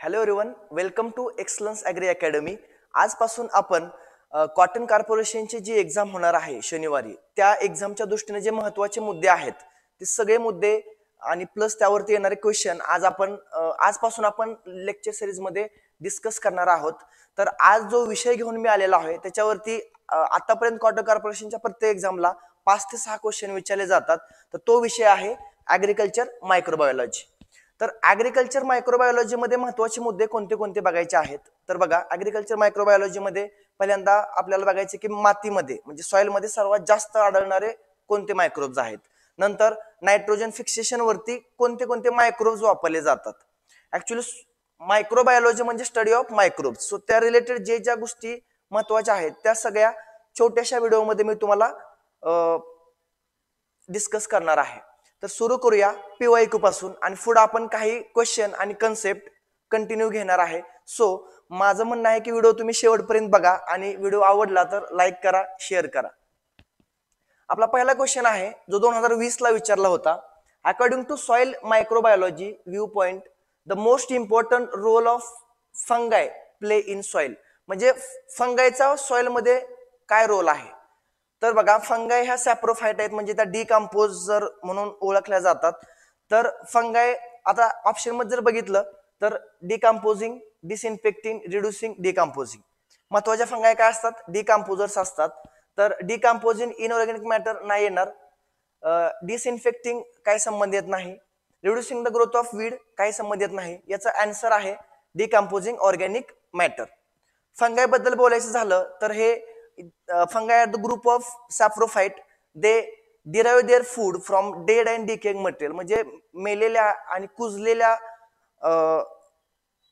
Hello everyone, welcome to excellence agri academy. आजपासून आपण cotton कॉर्पोरेशनची जी exam होणार आहे शनिवारी, त्या एक्झामच्या दृष्टीने जे महत्त्वाचे मुद्दे आहेत ते सगळे मुद्दे आणि प्लस त्यावरती येणारे क्वेश्चन आजपासून आपण लेक्चर सिरीजमध्ये डिस्कस करणार आहोत. तर आज जो विषय घेऊन मी आलेला आहे त्याच्यावरती आतापर्यंत कॉटन कॉर्पोरेशनच्या प्रत्येक एक्झामला 5 ते 6 क्वेश्चन विचारले जातात. तर तो विषय आहे ॲग्रिकल्चर मायक्रोबायोलॉजी. तर ॲग्रिकल्चर मायक्रोबायोलॉजी मध्ये महत्त्वाचे मुद्दे कोणते कोणते बघायचे आहेत. तर बघा, ॲग्रिकल्चर मायक्रोबायोलॉजी मध्ये पहिल्यांदा आपल्याला बघायचे की मातीमध्ये म्हणजे सॉइल मध्ये सर्वात जास्त आढळणारे कोणते मायक्रोब्स आहेत. नंतर नायट्रोजन फिक्सेशन वरती कोणते कोणते मायक्रोब्स वापरले जातात. ऍक्च्युली मायक्रोबायोलॉजी म्हणजे स्टडी ऑफ मायक्रोब्स. सो त्या रिलेटेड जे ज्या गोष्टी महत्त्वाच्या आहेत त्या सगळ्या छोट्याशा व्हिडिओमध्ये मी तुम्हाला डिस्कस करणार आहे. तर सुरू करूया PYQ पासून आणि पुढे आपण काही क्वेश्चन आणि कन्सेप्ट कंटिन्यू घेणार आहे. सो माझं म्हणणं आहे की व्हिडिओ तुम्ही शेवटपर्यंत बघा आणि व्हिडिओ आवडला तर लाईक करा, शेअर करा. आपला पहिला क्वेश्चन आहे जो 2020 ला विचारला होता. According to soil microbiology view point, the most important role of fungi play in soil. म्हणजे फंगायचा सॉइल मध्ये काय रोल आहे. तर बघा, फंगाय ह्या सॅप्रोफाइट आहेत म्हणजे त्या डिकम्पोजर म्हणून ओळखल्या जातात. तर फंगाय आता ऑप्शन मध्ये जर बघितलं तर डिकम्पोजिंग, डिसइन्फेक्टिंग, रिड्युसिंग, डिकम्पोजिंग. महत्वाच्या फंगाय काय असतात? डिकम्पोजर्स असतात. तर डिकम्पोजिंग इनऑर्गॅनिक मॅटर नाही येणार. डिसइन्फेक्टिंग काही संबंध येत नाही. Reducing the growth of weed काही संबंध येत नाही. याचा आन्सर आहे डिकम्पोजिंग ऑर्गॅनिक मॅटर. फंगाय बद्दल बोलायचं झालं तर हे fungi are the group of saprophyte. They derive their food from dead and decaying material. म्हणजे मेलेल्या आणि कुजलेल्या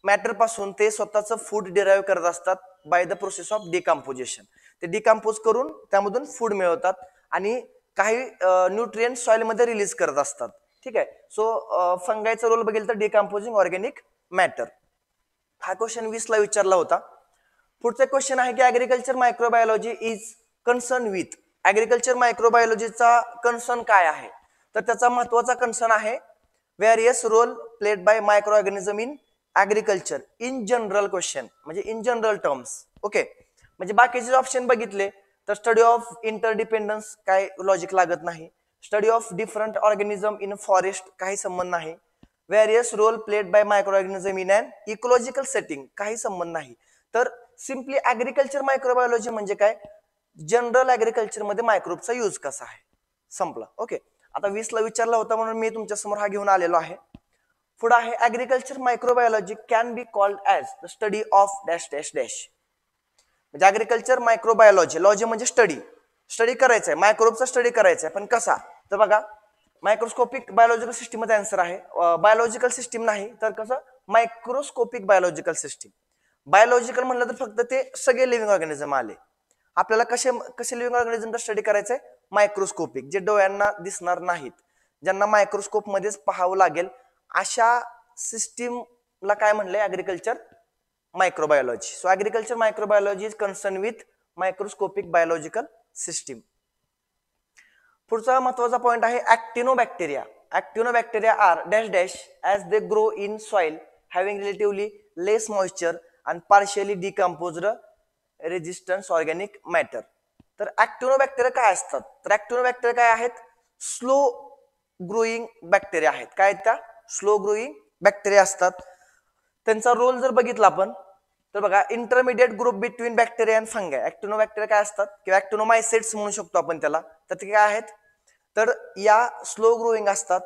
मॅटर पासून ते स्वतःचं फूड डिराईव्ह करत असतात by the process of decomposition. ते डिकम्पोज करून त्यामधून फूड मिळवतात आणि काही न्यूट्रिएंट सॉइल मध्ये रिलीज करत असतात. ठीक आहे. सो फंगायचा रोल बघितलं तर डिकम्पोजिंग ऑर्गॅनिक मॅटर. हा क्वेश्चन 20 ला विचारला होता. पुढचा क्वेश्चन आहे की agriculture microbiology is concern with. Agriculture मायक्रोबायोलॉजीचा कन्सर्न काय आहे. तर त्याचा महत्वाचा कन्सर्न आहे various role played by micro organism in agriculture in general question, म्हणजे इन जनरल टर्म्स. ओके. म्हणजे बाकीचे ऑप्शन बघितले तर स्टडी ऑफ इंटरडिपेंडन्स काय लॉजिक लागत नाही. Study of different organism in forest काही संबंध नाही. Various role played by micro organism in an ecological setting काही संबंध नाही. तर सिम्पली ऍग्रिकल्चर मायक्रोबायोलॉजी म्हणजे काय, जनरल ऍग्रिकल्चर मध्ये मायक्रोबचा यूज कसा आहे, संपला. ओके. आता 20 ला विचारला होता म्हणून मी तुमच्या समोर हा घेऊन आलेलो आहे. पुढे आहे agriculture microbiology can be called as the study of dash dash dash. म्हणजे ऍग्रिकल्चर मायक्रोबायोलॉजी, लॉजी म्हणजे स्टडी करायचा आहे, मायक्रोबचा स्टडी करायचा आहे, पण कसा. तर बघा, मायक्रोस्कोपिक बायोलॉजिकल सिस्टीम मध्ये आन्सर आहे. बायोलॉजिकल सिस्टीम नाही तर कसं, मायक्रोस्कोपिक बायोलॉजिकल सिस्टीम. बायोलॉजिकल म्हणलं तर फक्त ते सगळे लिव्हिंग ऑर्गॅनिझम आले. आपल्याला कसे लिव्हिंग ऑर्गॅनिझमचा स्टडी करायचा आहे, मायक्रोस्कोपिक, जे डोळ्यांना दिसणार नाहीत, ज्यांना मायक्रोस्कोप मध्येच पाहावं लागेल, अशा सिस्टीमला काय म्हणलंय, agriculture microbiology. So agriculture microbiology is concern with microscopic biological system. पुढचा महत्वाचा पॉइंट आहे actinobacteria. Actinobacteria are dash dash as they grow in soil having relatively less moisture and partially decomposed resistance organic matter. तर ऍक्टिनोबॅक्टेरिया काय असतात. तर ऍक्टिनोबॅक्टेरिया काय आहेत, slow growing bacteria आहेत. काय आहेत त्या, स्लो ग्रोईंग बॅक्टेरिया असतात. त्यांचा रोल जर बघितला आपण तर बघा, intermediate group between bacteria and fungi. Actinobacteria काय असतात किंवा ऍक्टिनोमायसाइट्स म्हणू शकतो आपण त्याला. तर ते काय आहेत, तर या स्लो ग्रोईंग असतात,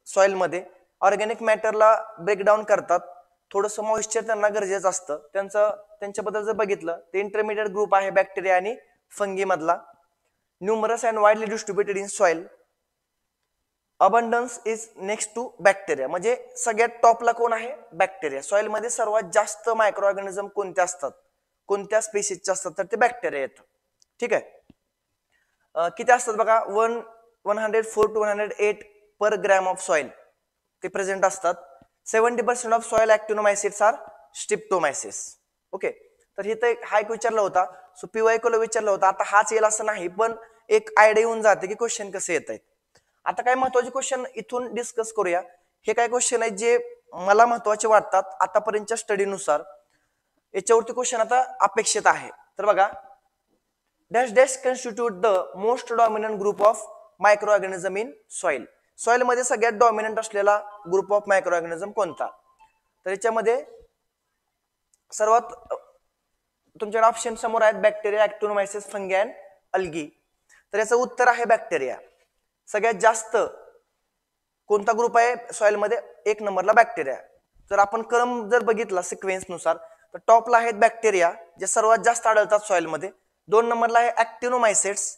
सॉइल मध्ये ऑर्गॅनिक मॅटरला ब्रेकडाऊन करतात. थोडंसं मॉइश्चर त्यांना गरजेचं असतं. त्यांच्याबद्दल जर बघितलं ते इंटरमिडिएट ग्रुप आहे बॅक्टेरिया आणि फंगी मधला. Numerous and widely distributed in soil. Abundance is next to bacteria. म्हणजे सगळ्यात टॉपला कोण आहे, बॅक्टेरिया. सॉइल मध्ये सर्वात जास्त मायक्रो ऑर्गॅनिझम कोणते असतात, कोणत्या स्पेसिसचे असतात, तर ते बॅक्टेरिया येतात. ठीक आहे. किती असतात बघा, 104 to 108 per gram of soil ते प्रेझेंट असतात. 70% ऑफ सॉइल ऍक्टिनोमायसिट्स आर स्ट्रिप्टोमायसिस. ओके. तर इथं हा एक विचारला होता. सो PYQ ला विचारला होता. आता हाच येईल असं नाही, पण एक आयडिया येऊन जाते की क्वेश्चन कसे येत आहेत. आता काय महत्वाचे क्वेश्चन इथून डिस्कस करूया. हे काय क्वेश्चन आहेत जे मला महत्वाचे वाटतात आतापर्यंतच्या स्टडीनुसार, याच्यावरती क्वेश्चन आता अपेक्षित आहे. तर बघा, dash dash constitute the most dominant group of micro organism in soil. Soil मध्ये सगळ्यात डॉमिनंट असलेला ग्रुप ऑफ मायक्रो ऑर्गॅनिझम कोणता? तर याच्यामध्ये सर्वात तुमच्याकडे ऑप्शन समोर आहेत, बॅक्टेरिया, ऍक्टिनोमायसिस, फंगी अँड अल्गी. तर याचं उत्तर आहे बॅक्टेरिया. सगळ्यात जास्त कोणता ग्रुप आहे सॉइल मध्ये? 1 नंबरला बॅक्टेरिया. जर आपण क्रम जर बघितला सिक्वेन्स नुसार, तर टॉपला आहेत बॅक्टेरिया, जे सर्वात जास्त आढळतात सॉइल मध्ये. 2 नंबरला आहे ऍक्टिनोमायसिट्स,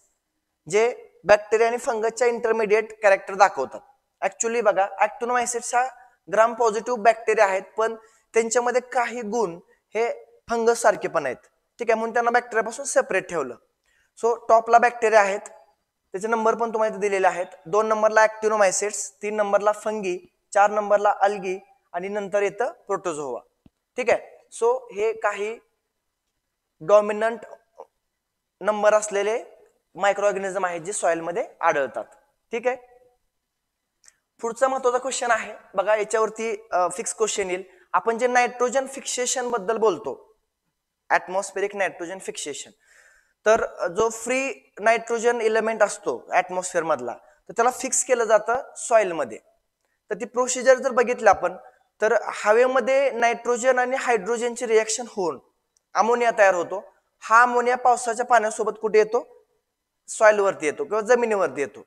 जे बॅक्टेरिया आणि फंगसच्या इंटरमिडिएट कॅरेक्टर दाखवतात. ऍक्च्युअली बघा, ऍक्टिनोमायसिट्स हा ग्राम पॉझिटिव्ह बॅक्टेरिया आहेत, पण त्यांच्यामध्ये काही गुण हे फंगस सारखे पण आहेत. ठीक आहे, म्हणून त्यांना बॅक्टेरियापासून सेपरेट ठेवलं. सो टॉपला बॅक्टेरिया आहेत, त्याचे नंबर पण तुम्हाला दिलेले आहेत. 2 नंबरला ऍक्टिनोमायसिट्स, 3 नंबरला फंगी, 4 नंबरला अल्गी आणि नंतर येतं प्रोटोझोआ. ठीक आहे, सो हे काही डॉमिनंट नंबर असलेले मायक्रो ऑर्गॅनिझम आहेत जे सॉइल मध्ये आढळतात. ठीक आहे, पुढचा महत्वाचा क्वेश्चन आहे बघा, याच्यावरती फिक्स क्वेश्चन येईल. आपण जे नायट्रोजन फिक्सेशन बद्दल बोलतो, ऍटमॉस्फेरिक नायट्रोजन फिक्सेशन, तर जो फ्री नायट्रोजन एलिमेंट असतो ऍटमॉस्फिअर मधला, तर त्याला फिक्स केलं जातं सॉइल मध्ये. तर ती प्रोसिजर जर बघितली आपण, तर हवेमध्ये नायट्रोजन आणि हायड्रोजनची रिएक्शन होऊन अमोनिया तयार होतो. हा अमोनिया पावसाच्या पाण्यासोबत कुठे येतो? सॉइल वरती येतो किंवा जमिनीवरती येतो.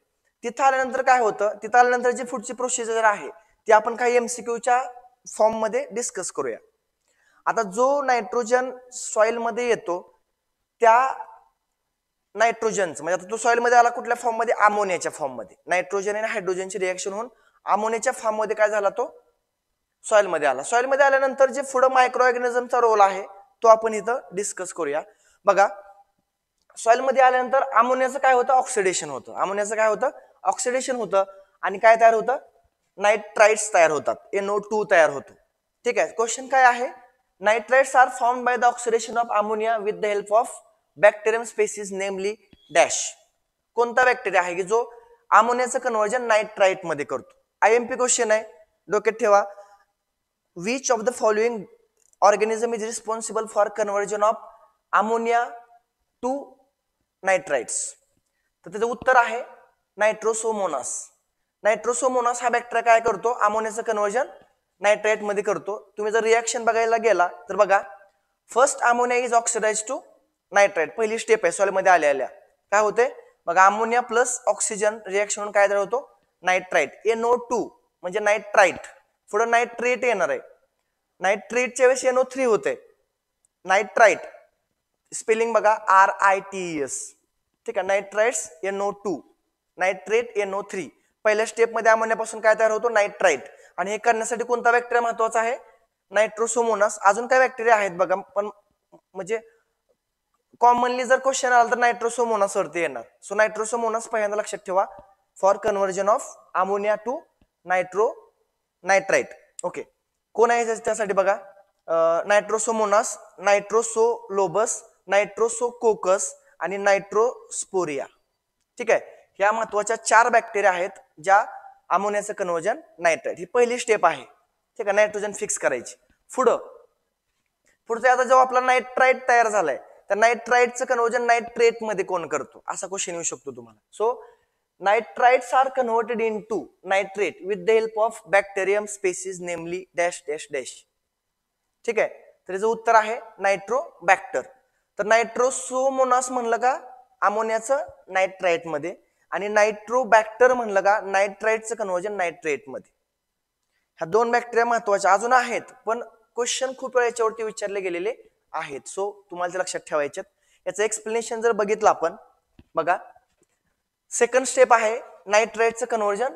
तिथं आल्यानंतर काय होतं? तिथं आल्यानंतर जी पुढची प्रोसिजर आहे ती आपण काही एमसीक्यूच्या फॉर्म मध्ये डिस्कस करूया. आता जो नायट्रोजन सॉइल मध्ये येतो, त्या नायट्रोजनचं म्हणजे आता तो सॉइल मध्ये आला कुठल्या फॉर्म मध्ये? अमोनियाच्या फॉर्म मध्ये. नायट्रोजन आणि हायड्रोजनची रिएक्शन होऊन अमोनियाच्या फॉर्म मध्ये काय झाला? तो सॉइल मध्ये आला. सॉइल मध्ये आल्यानंतर जे पुढे मायक्रो ऑर्गॅनिझमचा रोल आहे तो आपण इथं डिस्कस करूया. बघा, सॉइल मध्ये आल्यानंतर अमोनियाचं काय होतं? ऑक्सिडेशन होतं. अमोनियाचं काय होतं? ऑक्सिडेशन होतं. आणि काय तयार होतं? नायट्राइट्स तयार होतात, NO2 तयार होतो. ठीक आहे, क्वेश्चन काय आहे? Nitrites are formed by the oxidation of ammonia with the help of bacterium species namely dash. कोणता बॅक्टेरिया आहे की जो अमोनियाचं कन्व्हर्जन नायट्राइट मध्ये करतो? IMP क्वेश्चन आहे, डोक्यात ठेवा. Which of the following organism is responsible for conversion of ammonia to nitrites? तर त्याचं उत्तर आहे नायट्रोसोमोनास. नायट्रोसोमोनास हा बॅक्टेरिया काय करतो? अमोनियाचं कन्व्हर्जन नायट्राइट मध्ये करतो. तुम्ही जर रिएक्शन बघायला गेला तर बघा, first ammonia is oxidize to nitrite. पहिली स्टेप आहे सॉइल मध्ये आल्या काय होते बघा, अमोनिया प्लस ऑक्सिजन रिएक्शन होऊन काय तयार होतो? नायट्राइट, NO2 म्हणजे नायट्राइट. पुढे नायट्रेट येणार आहे. नायट्रेटच्या वेळेस NO3 होते. नायट्राइट स्पेलिंग बघा, RITES. ठीक आहे, नायट्राइट्स NO2, नायट्रेट NO3. पहिल्या स्टेप मध्ये अमोनियापासून काय तयार होतो? नायट्राइट. आणि हे करण्यासाठी कोणता बॅक्टेरिया महत्वाचा आहे? नायट्रोसोमोनास. अजून काय बॅक्टेरिया आहेत बघा, पण म्हणजे कॉमनली जर क्वेश्चन आला तर नायट्रोसोमोनास वरती येणार. सो नायट्रोसोमोनास पहिल्यांदा लक्षात ठेवा, for conversion of ammonia to nitrite. Okay, कोण आहे त्यासाठी बघा, नायट्रोसोमोनास, नायट्रोसोलोबस, नायट्रोसोकोकस आणि नायट्रोस्पोरिया. ठीक आहे, ह्या महत्वाच्या 4 बॅक्टेरिया आहेत ज्या अमोनियाचं कन्व्हर्जन नायट्राइट, ही पहिली स्टेप आहे. ठीक आहे, नायट्रोजन फिक्स करायची. पुढचं आता जेव्हा आपला नायट्राइट तयार झालाय, तर नायट्राइटचं कन्व्हर्जन नायट्रेट मध्ये कोण करतो? असा क्वेश्चन येऊ शकतो तुम्हाला. So nitrites are converted into nitrate with the help of bacterium species namely dash dash dash. ठीक आहे, तर याचं उत्तर आहे नायट्रोबॅक्टर. तर नायट्रोसोमोनास म्हणलं का अमोनियाचं नायट्राइट मध्ये, आणि नायट्रोबॅक्टर म्हणलं का नायट्राइटचं कन्व्हर्जन नायट्रेट मध्ये. ह्या 2 बॅक्टेरिया महत्वाच्या अजून आहेत, पण क्वेश्चन खूप वेळा याच्यावरती विचारले गेलेले आहेत. सो तुम्हाला ते लक्षात ठेवायचे. याचं एक्सप्लेनेशन जर बघितलं आपण बघा, सेकंड स्टेप आहे नायट्राइटचं कन्व्हर्जन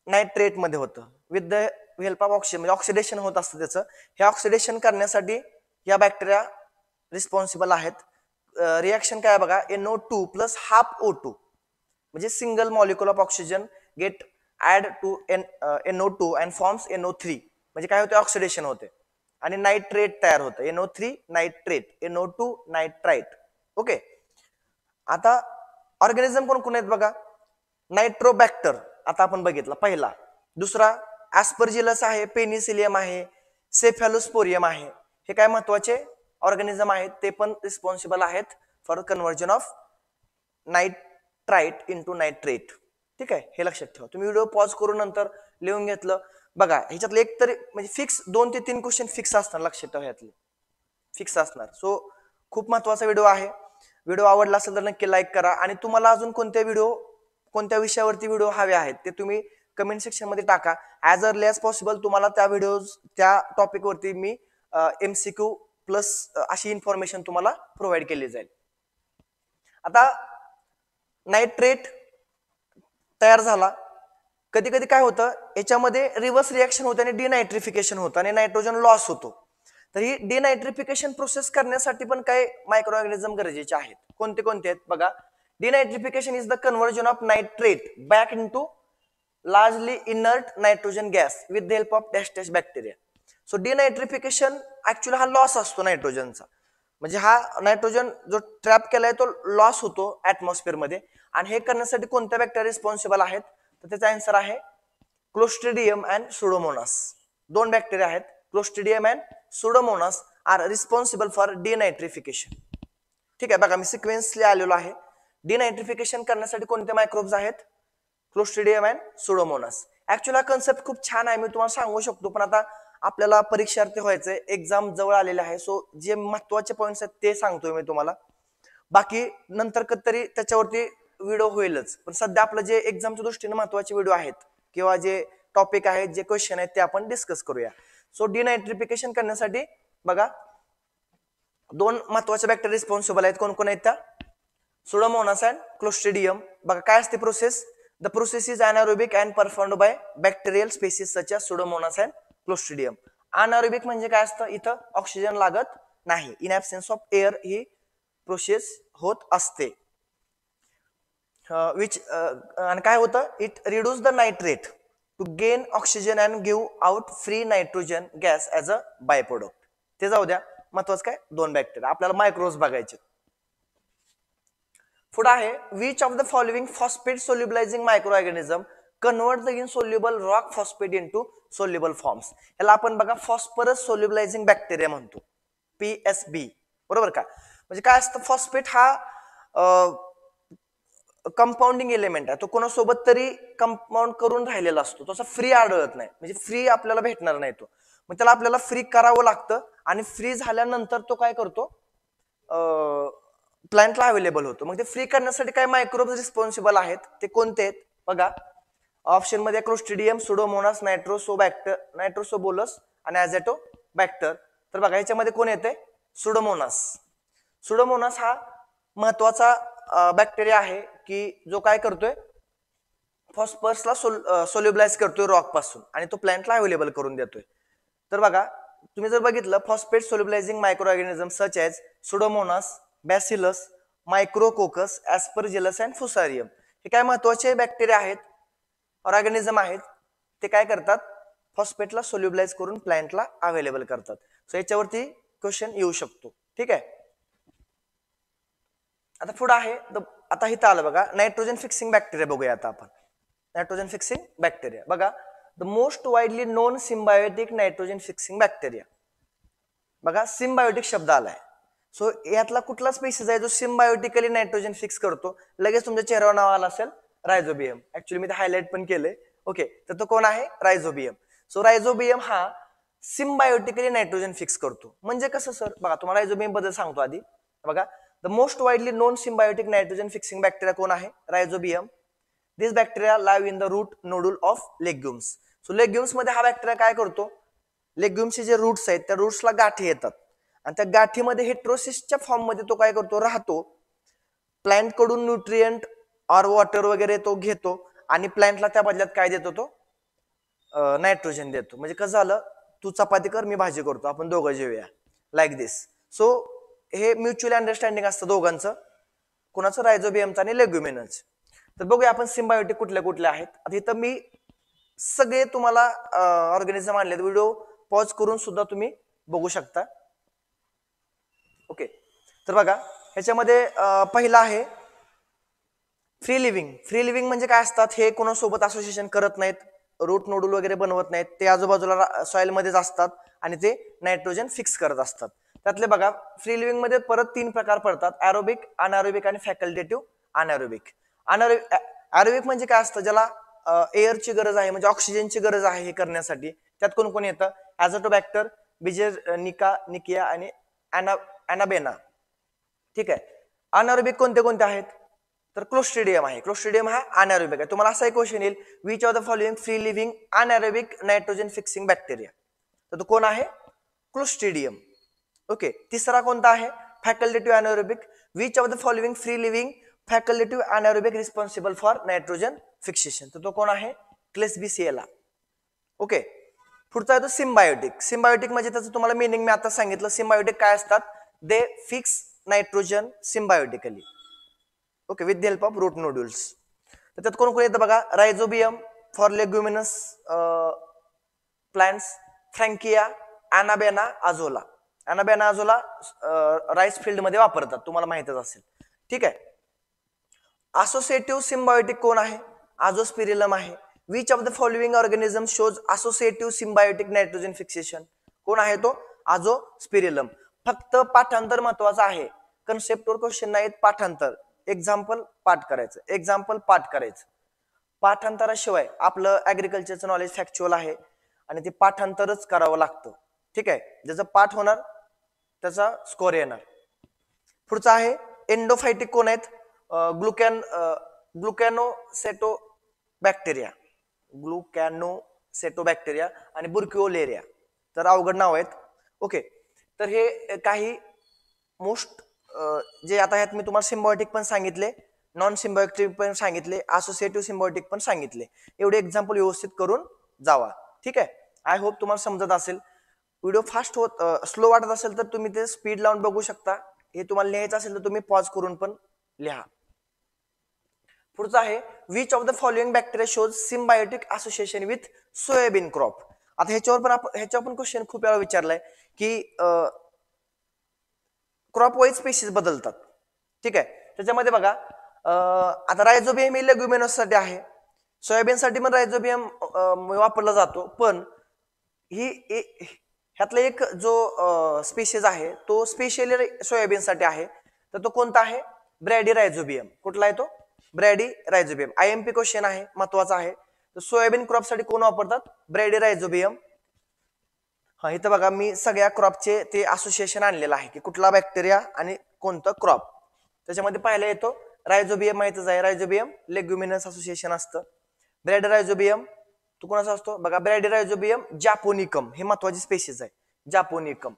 नायट्रेट मध्ये होतं with the help of oxygen, म्हणजे ऑक्सिडेशन होत असतं त्याचं. हे ऑक्सिडेशन करण्यासाठी या बॅक्टेरिया रिस्पॉन्सिबल आहेत. रिएक्शन काय बघा, NO2 प्लस हाफ O2 म्हणजे single molecule of oxygen get add to NO2 and forms NO3. म्हणजे काय होते? ऑक्सिडेशन होते आणि नायट्रेट तयार होतं. NO3 nitrate, NO2 nitrite. Okay, आता ऑर्गॅनिझम कोण कोण आहेत बघा, नायट्रोबॅक्टर आता आपण बघितला पहिला. दुसरा ऍस्परजिलस आहे, पेनिसिलियम आहे, सेफॅलोस्पोरियम आहे. हे काय महत्वाचे ऑर्गॅनिझम आहेत, ते पण रिस्पॉन्सिबल आहेत for conversion of nitrite into nitrate. ठीक आहे, हे लक्षात ठेवा. तुम्ही व्हिडिओ पॉज करून नंतर लिहून घेतलं. बघा ह्याच्यातलं एक तरी म्हणजे फिक्स 2 ते 3 क्वेश्चन फिक्स असणार, लक्षात ठेवा ह्यातले फिक्स असणार. सो खूप महत्वाचा व्हिडिओ आहे. व्हिडिओ आवडला असेल तर नक्की लाईक करा. आणि तुम्हाला अजून कोणत्या विषयावरती व्हिडिओ हवे आहेत ते तुम्ही कमेंट सेक्शन मध्ये टाका. ऍज अर्ली ॲज पॉसिबल तुम्हाला त्या टॉपिक वरती मी MCQ प्लस अशी इन्फॉर्मेशन तुम्हाला प्रोव्हाइड केली जाईल. आता नाइट्रेट तयार झाला, कधी कधी काय होतं याच्यामध्ये रिव्हर्स रिएक्शन होते आणि डिनायट्रिफिकेशन होतं आणि नायट्रोजन लॉस होतो. तर ही डिनायट्रिफिकेशन प्रोसेस करण्यासाठी पण काही मायक्रो ऑर्गॅनिझम गरजेचे आहेत. कोणते कोणते आहेत बघा. Denitrification is the conversion of nitrate back into largely inert nitrogen gas with the help of dash bacteria. So denitrification actually हा लॉस असतो नायट्रोजनचा, म्हणजे हा नायट्रोजन जो ट्रॅप केलाय तो लॉस होतो ऍटमॉस्फिअर मध्ये. आणि हे करण्यासाठी कोणत्या बॅक्टेरिया रिस्पॉन्सिबल आहेत, तर त्याचा आन्सर आहे क्लोस्ट्रिडियम अँड सुडोमोनास. 2 बॅक्टेरिया आहेत, clostridium and pseudomonas are responsible for denitrification. ठीक आहे, बघा मी सिक्वेन्सली आलेलो आहे. डिनायट्रिफिकेशन करण्यासाठी कोणते मायक्रोब्स आहेत, क्लोस्ट्रिडियम अँड सुडोमोनास. ऍक्च्युअली हा कन्सेप्ट खूप छान आहे, मी तुम्हाला सांगू शकतो, पण आता आपल्याला परीक्षार्थी व्हायचंय, एक्झाम जवळ आलेले आहे. सो जे महत्वाचे पॉइंट्स आहेत ते सांगतोय मी तुम्हाला. बाकी नंतर कधीतरी त्याच्यावरती व्हिडिओ होईलच, पण सध्या आपलं जे एक्झामच्या दृष्टीने महत्वाचे व्हिडिओ आहेत किंवा जे टॉपिक आहेत, जे क्वेश्चन आहेत ते आपण डिस्कस करूया. सो डिनायट्रिफिकेशन करण्यासाठी बघा 2 महत्वाचे बॅक्टेरिया रिस्पॉन्सिबल आहेत. कोण कोण आहेत त्या, सुडोमोनास अँड क्लोस्ट्रिडियम. बघा काय असते process. The process is anaerobic and performed by bacterial species such as pseudomonas and clostridium. Anaerobic म्हणजे काय असतं, इथं ऑक्सिजन लागत नाही, इन ऍब्सेन्स ऑफ एअर ही प्रोसेस होत असते. आणि काय होतं, it reduce the nitrate to gain oxygen and give out free nitrogen gas as a by product. ते जाऊ द्या, महत्वाचं काय 2 बॅक्टेरिया. आपल्याला मायक्रोज बघायचे. पुढे आहे which of the following phosphate solubilizing micro organism convert the insoluble rock phosphate into soluble forms. याला आपण बघा फॉस्फरस सोल्युबलायझिंग बॅक्टेरिया म्हणतो, PSB. बरोबर का. म्हणजे काय असतं, फॉस्फेट हा कंपाऊंडिंग एलिमेंट आहे, तो कोणासोबत तरी कंपाऊंड करून राहिलेला असतो, तो फ्री आढळत नाही, म्हणजे फ्री आपल्याला भेटणार नाही तो. मग त्याला आपल्याला फ्री करावं लागतं आणि फ्री झाल्यानंतर तो काय करतो, प्लांटला अवेलेबल होतो. मग ते फ्री करण्यासाठी काय मायक्रोब्स रिस्पॉन्सिबल आहेत, ते कोणते आहेत बघा. ऑप्शन मध्ये क्लोस्ट्रिडियम, सुडोमोनास, नायट्रोसोबोलस आणि ॲझॅटोबॅक्टर. तर बघा याच्यामध्ये कोण येते, सुडोमोनास. सुडोमोनास हा महत्वाचा बॅक्टेरिया आहे की जो काय करतोय, फॉस्फरसला सोल्युबलाइज करतोय रॉक पासून आणि तो प्लांटला अवेलेबल करून देतोय. तर बघा तुम्ही जर बघितलं phosphate solubilizing micro organism such as pseudomonas, bacillus, micrococcus, aspergillus and fusarium. हे काय महत्वाचे बॅक्टेरिया आहेत, ऑर्गॅनिझम आहेत, ते काय करतात, फॉस्फेटला सोल्युबलाइज करून प्लांटला अवेलेबल करतात. सो याच्यावरती क्वेश्चन येऊ शकतो. ठीक आहे. आता पुढे आहे आता इथं आलं बघा नायट्रोजन फिक्सिंग बॅक्टेरिया. बघूया आता आपण नायट्रोजन फिक्सिंग बॅक्टेरिया. बघा the most widely known symbiotic nitrogen fixing bacteria. बघा सिम्बायोटिक शब्द आलाय. सो यातला कुठला स्पेसिस आहे जो सिम्बायोटिकली नायट्रोजन फिक्स करतो, लगेच तुमच्या चेहऱ्यावर नाव आलं असेल रायझोबियम. ऍक्च्युअली मी ते हायलाइट पण केले. ओके, तर तो कोण आहे, रायझोबियम. सो रायझोबियम हा सिम्बायोटिकली नायट्रोजन फिक्स करतो. म्हणजे कसं सर, बघा तुम्हाला रायझोबियम बद्दल सांगतो आधी. बघा the most widely known symbiotic nitrogen fixing bacteria कोण आहे, rhizobium. This bacteria live in the root nodule of legumes. सो लेग्युम्स मध्ये हा बॅक्टेरिया काय करतो, लेग्युम्सचे जे रूट्स आहेत त्या रूट्सला गाठी येतात आणि त्या गाठीमध्ये हेट्रोसिसच्या फॉर्म मध्ये तो काय करतो, राहतो. प्लांट कडून न्यूट्रिएंट ऑर वॉटर वगैरे तो घेतो आणि प्लांटला त्या बदल्यात काय देतो, तो नायट्रोजन देतो. म्हणजे कसं झालं, तू चपाती कर मी भाजी करतो, आपण दोघं जेऊया, लाईक दिस. सो हे म्युच्युअल अंडरस्टँडिंग असतं दोघांचं, कुणाचं, रायझोबियमचं आणि लेग्युमिनच. तर बघूया आपण सिम्बायोटिक कुठल्या कुठल्या आहेत. आता इथं मी सगळे तुम्हाला ऑर्गॅनिझम आणले, व्हिडिओ पॉज करून सुद्धा तुम्ही बघू शकता. ओके, तर बघा ह्याच्यामध्ये पहिला आहे फ्री लिव्हिंग. फ्री लिव्हिंग म्हणजे काय असतात, हे कोणासोबत असोसिएशन करत नाहीत, रूट नोडूल वगैरे बनवत नाहीत, ते आजूबाजूला सॉइल मध्येच असतात आणि ते नायट्रोजन फिक्स करत असतात. त्यातले बघा फ्री लिव्हिंग मध्ये परत 3 प्रकार पडतात, ॲरोबिक, अनॲरोबिक आणि फॅकल्टेटिव्ह अनॲरोबिक. ॲरोबिक म्हणजे काय असतं, ज्याला एअरची गरज आहे, म्हणजे ऑक्सिजनची गरज आहे हे करण्यासाठी. त्यात कोण कोण येतं, ॲझोटोबॅक्टर, बिजेनिका, निकिया आणि ॲनाबेना. ठीक आहे. अनॲरोबिक कोणते कोणते आहेत, तर क्लोस्ट्रिडियम आहे. क्लोस्ट्रिडियम हा अनॲरोबिक आहे. तुम्हाला असा एक क्वेश्चन येईल, which of the following free living anaerobic nitrogen fixing bacteria, तर तो कोण आहे, क्लोस्ट्रिडियम. ओके. तिसरा कोणता आहे, facultative anaerobic, which of the following free living facultative anaerobic responsible for nitrogen fixation, तर तो कोण आहे, क्लेस्बिसिएला. ओके. पुढचा आहे तो सिम्बायोटिक. सिम्बायोटिक म्हणजे त्याचं तुम्हाला मिनिंग मी आता सांगितलं. सिम्बायोटिक काय असतात, they fix nitrogen symbiotically, okay, with the help of root nodules. तर त्यात कोण कोण येतं बघा, rhizobium for leguminous plants, frankia, anabaena, azolla. Anabaena azolla rice field मध्ये वापरतात, तुम्हाला माहितच असेल. ठीक आहे. असोसिएटिव्ह सिम्बायोटिक कोण आहे, आझोस्पिरिलम आहे. Which of the following organism shows associative symbiotic nitrogen fixation, कोण आहे तो, आझोस्पिरिलम. फक्त पाठांतर महत्वाचं आहे, कन्सेप्टवर क्वेश्चन नाहीत, पाठांतर. एक्झाम्पल पाठ करायचं, एक्झाम्पल पाठ करायचं. पाठांतराशिवाय आपलं ऍग्रिकल्चरचं नॉलेज फॅक्च्युअल आहे आणि ते पाठांतरच करावं लागतं. ठीक आहे. ज्याचं पाठ होणार त्याचा स्कोर येणार. पुढचा आहे एंडोफायटिक कोण आहेत, ग्लुकॅनोसेटोबॅक्टेरिया, ग्लुकॅनोसेटोबॅक्टेरिया आणि बुर्क्युओलेरिया. तर अवघड नाव आहेत. ओके. तर हे काही मोस्ट जे आता ह्यात मी तुम्हाला सिम्बायोटिक पण सांगितले, नॉन सिम्बायोटिक पण सांगितले, असोसिएटिव्ह सिम्बायोटिक पण सांगितले. एवढे एक्झाम्पल व्यवस्थित करून जावा. ठीक आहे. आय होप तुम्हाला समजत असेल. व्हिडिओ फास्ट स्लो वाटत असेल तर तुम्ही ते स्पीड लावून बघू शकता. हे तुम्हाला लिहायचं असेल तर तुम्ही पॉज करून पण लिहा. पुढचा आहे which of the following bacteria shows symbiotic association with soybean crop. आता ह्याच्यावर पण क्वेश्चन खूप वेळा विचारलाय की क्रॉप वाईज स्पेसिस बदलतात. ठीक आहे. त्याच्यामध्ये बघा आता रायझोबियम ही लेग्युमिनससाठी आहे, सोयाबीनसाठी पण रायझोबियम वापरला जातो, पण ही ह्यातला एक जो स्पीशीज आहे तो स्पेशली सोयाबीनसाठी आहे, तर तो कोणता आहे, ब्रॅडी रायझोबियम. कुठला आहे तो, ब्रॅडी रायझोबियम. आयएमपी क्वेश्चन आहे, महत्वाचा आहे. तर सोयाबीन क्रॉपसाठी कोण वापरतात, ब्रॅडी रायझोबियम. हा, इथं बघा मी सगळ्या क्रॉपचे ते असोसिएशन आणलेलं आहे की कुठला बॅक्टेरिया आणि कोणतं क्रॉप. त्याच्यामध्ये पाहायला येतो रायझोबियम माहितच आहे, रायझोबियम लेग्युमिनस असोसिएशन असतं. ब्रॅडी रायझोबियम तो कोणाचा असतो बघा, ब्रॅडी रायझोबियम जापोनिकम, हे महत्वाची स्पेशीज आहे, जापोनिकम.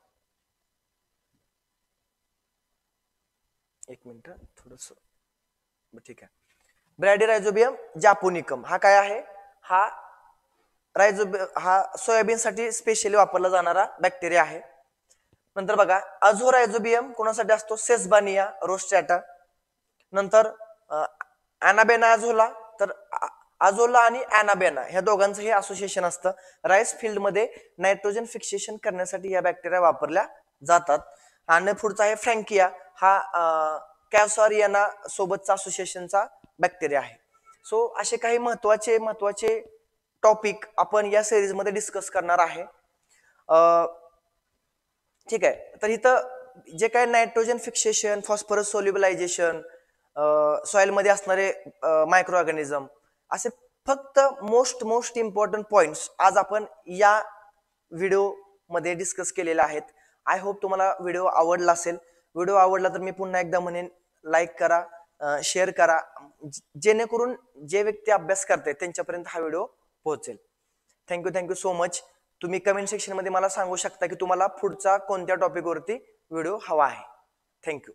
एक मिनिट थोडस, ठीक आहे. ब्रॅडी रायझोबियम जापोनिकम हा काय आहे, हा हा सोयाबीनसाठी स्पेशली वापरला जाणारा बॅक्टेरिया आहे. नंतर बघा अझोरायझोबियम कोणासाठी असतो, सेसबानिया रोस्ट्रॅटा. नंतर ॲनाबेना अझोला, तर अझोला आणि ॲनाबेना ह्या दोघांचं हे असोसिएशन असतं. राईस फील्ड मध्ये नायट्रोजन फिक्सेशन करण्यासाठी या बॅक्टेरिया वापरल्या जातात. आणि पुढचा आहे फ्रँकिया, हा कॅसॉरियाना सोबतचा असोसिएशनचा बॅक्टेरिया आहे. सो असे काही महत्वाचे टॉपिक आपण या सिरीज मध्ये डिस्कस करणार आहे. ठीक आहे. तर इथं जे काही नायट्रोजन फिक्सेशन, फॉस्फरस सोल्युबलायझेशन, सॉइल मध्ये असणारे मायक्रो ऑर्गॅनिझम, असे फक्त मोस्ट इम्पॉर्टंट पॉइंट्स आज आपण या व्हिडिओ मध्ये डिस्कस केलेले आहेत. आय होप तुम्हाला व्हिडिओ आवडला असेल. व्हिडिओ आवडला तर मी पुन्हा एकदा म्हणेन, लाईक करा, शेअर करा, जेणेकरून जे व्यक्ती अभ्यास करतात त्यांच्यापर्यंत हा व्हिडिओ पोहोचेल. Thank you so much. तुम्ही कमेंट सेक्शन मध्ये मला सांगू शकता की तुम्हाला पुढचा कोणत्या टॉपिकवरती व्हिडिओ हवा आहे. थँक्यू.